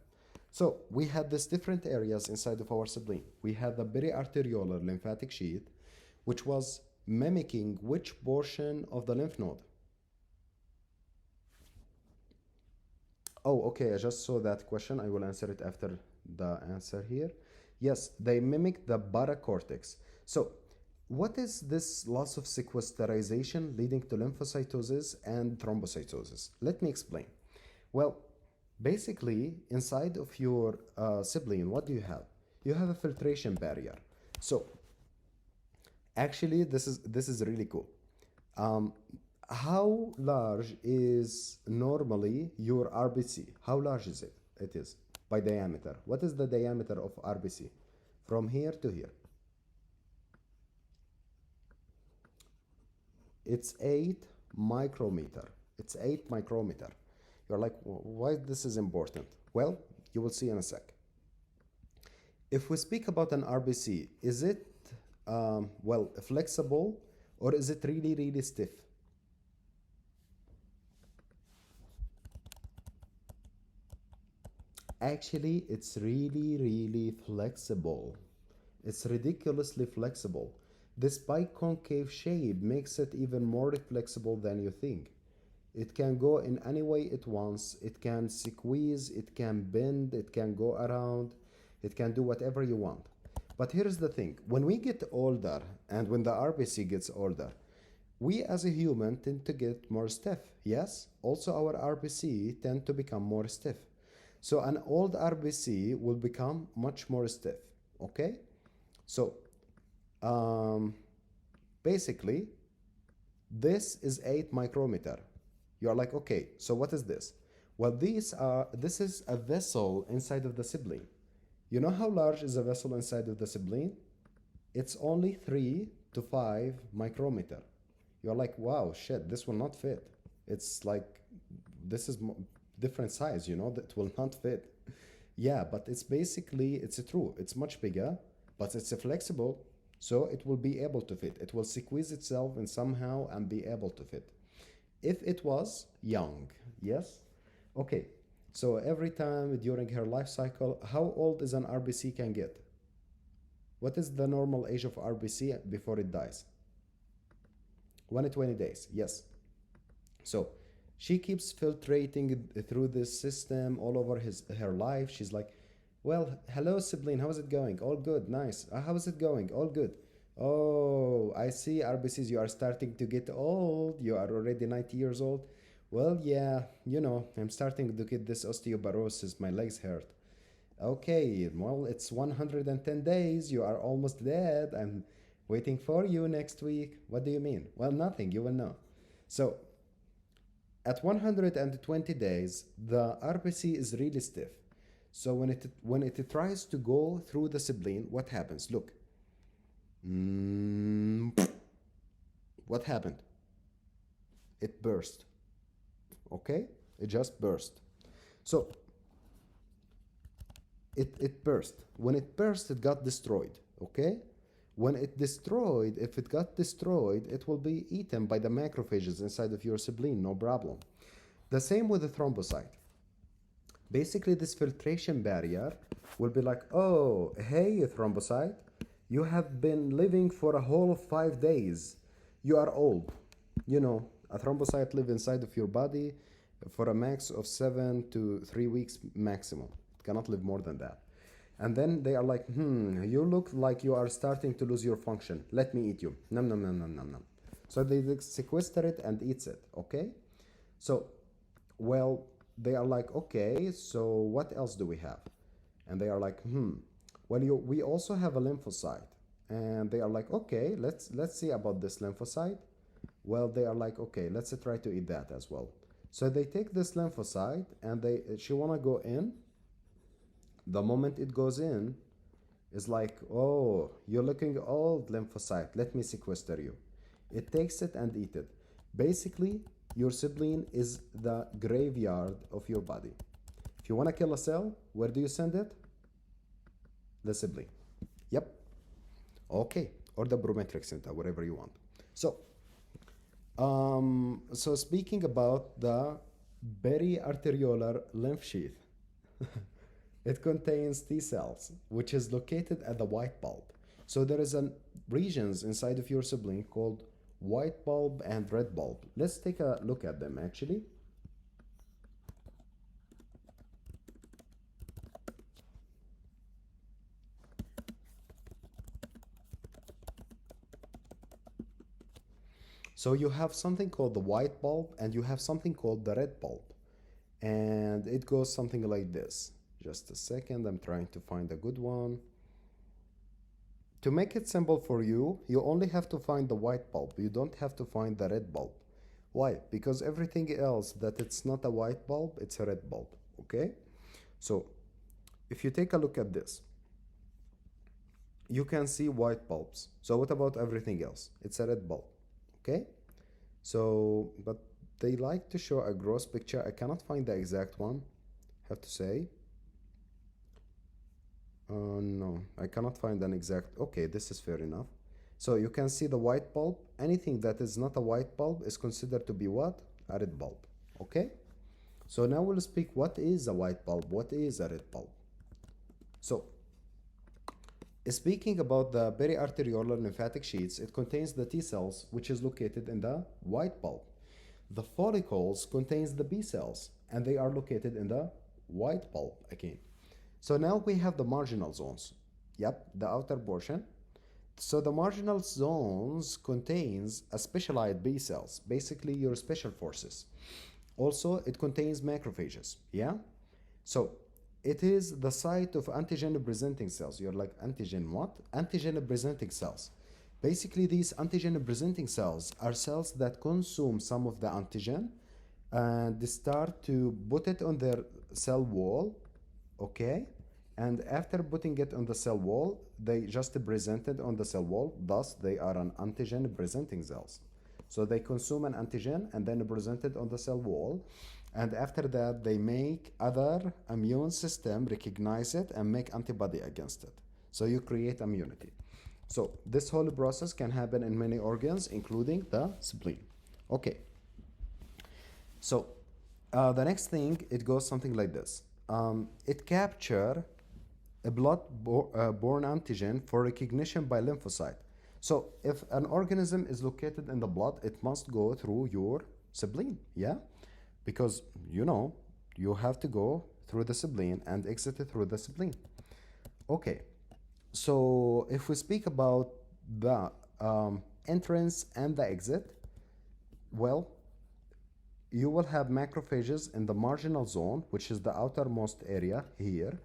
A: So we had these different areas inside of our spleen. We had the periarteriolar lymphatic sheath, which was mimicking which portion of the lymph node? Oh, okay, I just saw that question. I will answer it after the answer here. Yes, they mimic the paracortex. So what is this loss of sequesterization leading to lymphocytosis and thrombocytosis? Let me explain. Well, basically, inside of your spleen, what do you have? You have a filtration barrier. So actually, this is really cool. How large is normally your RBC? How large is it? It is by diameter. What is the diameter of RBC? From here to here. It's 8 micrometer. It's 8 micrometer. You're like, why this is important? Well, you will see in a sec. If we speak about an RBC, is it well flexible or is it really really stiff? Actually, it's really really flexible. It's ridiculously flexible. This biconcave shape makes it even more flexible than you think. It can go in any way it wants. It can squeeze, it can bend, it can go around, it can do whatever you want. But here's the thing, when we get older and when the RBC gets older, we as a human tend to get more stiff. Yes, also our RBC tend to become more stiff. So an old RBC will become much more stiff. Okay? So um, basically, This is 8 micrometer. You're like, okay, so what is this? Well, this is a vessel inside of the sibling. You know how large is a vessel inside of the sibling? It's only 3 to 5 micrometer. You're like, wow, shit, this will not fit. It's like, this is different size, that will not fit. Yeah, but it's basically, it's true. It's much bigger, but it's flexible, so it will be able to fit. It will squeeze itself and somehow and be able to fit. If it was young, yes? Okay, so every time during her life cycle, how old is an RBC can get? What is the normal age of RBC before it dies? 120 days, yes. So she keeps filtrating through this system all over her life. She's like, well, hello, sibling. How's it going? All good. Nice. How's it going? All good. Oh, I see, RBCs. You are starting to get old. You are already 90 years old. Well, yeah, I'm starting to get this osteoporosis. My legs hurt. Okay, well, it's 110 days. You are almost dead. I'm waiting for you next week. What do you mean? Well, nothing. You will know. So, at 120 days, the RBC is really stiff. So when it tries to go through the spleen, what happens? Look. What happened? It burst. Okay? It just burst. So it burst. When it burst, it got destroyed. Okay? When if it got destroyed, it will be eaten by the macrophages inside of your spleen, no problem. The same with the thrombocyte. Basically, this filtration barrier will be like, oh, hey, thrombocyte, you have been living for a whole of 5 days. You are old. A thrombocyte live inside of your body for a max of 7 to 3 weeks maximum. It cannot live more than that. And then they are like, you look like you are starting to lose your function. Let me eat you. Nom, nom, nom, nom, nom, nom. So they sequester it and eats it, okay? So, well, they are like, okay, so what else do we have? And they are like, well, we also have a lymphocyte. And they are like, okay, let's see about this lymphocyte. Well, they are like, okay, let's try to eat that as well. So they take this lymphocyte and she wanna go in. The moment it goes in, it's like, oh, you're looking old, lymphocyte. Let me sequester you. It takes it and eat it. Basically, your spleen is the graveyard of your body. If you want to kill a cell, where do you send it? The spleen. Yep. Okay. Or the barometric center, wherever you want. So, so speaking about the periarteriolar lymph sheath, it contains T cells, which is located at the white bulb. So there is regions inside of your spleen called white bulb and red bulb. Let's take a look at them actually. So you have something called the white bulb and you have something called the red bulb. And it goes something like this. Just a second, I'm trying to find a good one. To make it simple for you, you only have to find the white bulb. You don't have to find the red bulb. Why? Because everything else that it's not a white bulb, it's a red bulb, okay? So if you take a look at this, you can see white bulbs. So what about everything else? It's a red bulb, okay? So, but they like to show a gross picture. I cannot find the exact one, have to say. No, I cannot find an exact. Okay, this is fair enough. So you can see the white bulb. Anything that is not a white bulb is considered to be what? A red bulb. Okay? So now we'll speak what is a white bulb, what is a red bulb. So, speaking about the periarteriolar lymphatic sheaths, it contains the T cells, which is located in the white bulb. The follicles contains the B cells, and they are located in the white bulb again. So now we have the marginal zones. Yep, the outer portion. So the marginal zones contains a specialized B cells, basically your special forces. Also, it contains macrophages, yeah? So it is the site of antigen presenting cells. You're like, antigen what? Antigen presenting cells. Basically, these antigen-presenting cells are cells that consume some of the antigen and they start to put it on their cell wall, okay? And after putting it on the cell wall, they just present it on the cell wall. Thus, they are an antigen-presenting cells. So they consume an antigen and then present it on the cell wall. And after that, they make other immune system recognize it and make antibody against it. So you create immunity. So this whole process can happen in many organs, including the spleen. Okay. So the next thing, it goes something like this. It capture a blood-borne antigen for recognition by lymphocyte. So if an organism is located in the blood, it must go through your spleen, yeah? Because, you have to go through the spleen and exit it through the spleen. Okay, so if we speak about the entrance and the exit, well, you will have macrophages in the marginal zone, which is the outermost area here.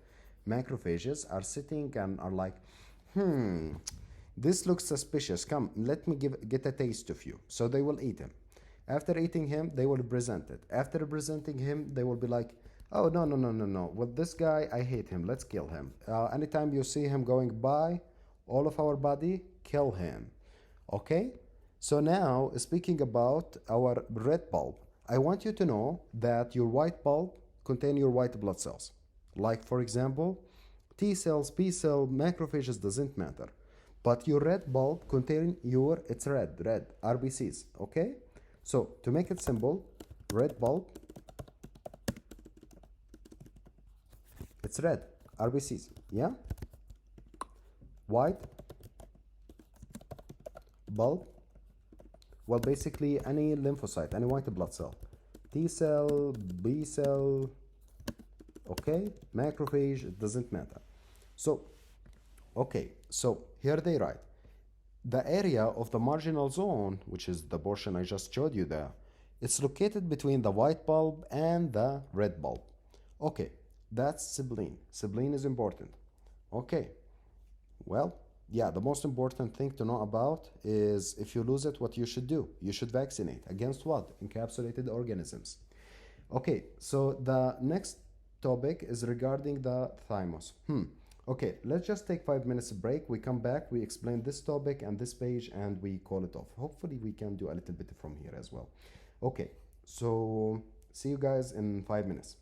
A: Macrophages are sitting and are like, this looks suspicious. Come, let me get a taste of you. So they will eat him. After eating him, they will present it. After presenting him, they will be like, oh, no, no, no, no, no. Well, this guy, I hate him. Let's kill him. Anytime you see him going by all of our body, kill him. Okay? So now, speaking about our red bulb, I want you to know that your white bulb contain your white blood cells. Like, for example, T cells, B cell, macrophages doesn't matter. But your red bulb contain it's red, RBCs, okay? So, to make it simple, red bulb, it's red, RBCs, yeah? White bulb, well, basically any lymphocyte, any white blood cell. T cell, B cell, okay? Macrophage, it doesn't matter. So, okay, so here they write, the area of the marginal zone, which is the portion I just showed you there, it's located between the white bulb and the red bulb. Okay, that's spleen. Spleen is important. Okay, well, yeah, the most important thing to know about is if you lose it, what you should do. You should vaccinate. Against what? Encapsulated organisms. Okay, so the next topic is regarding the thymus. Okay, let's just take 5 minutes break. We come back, we explain this topic and this page, and we call it off. Hopefully we can do a little bit from here as well. Okay, so see you guys in 5 minutes.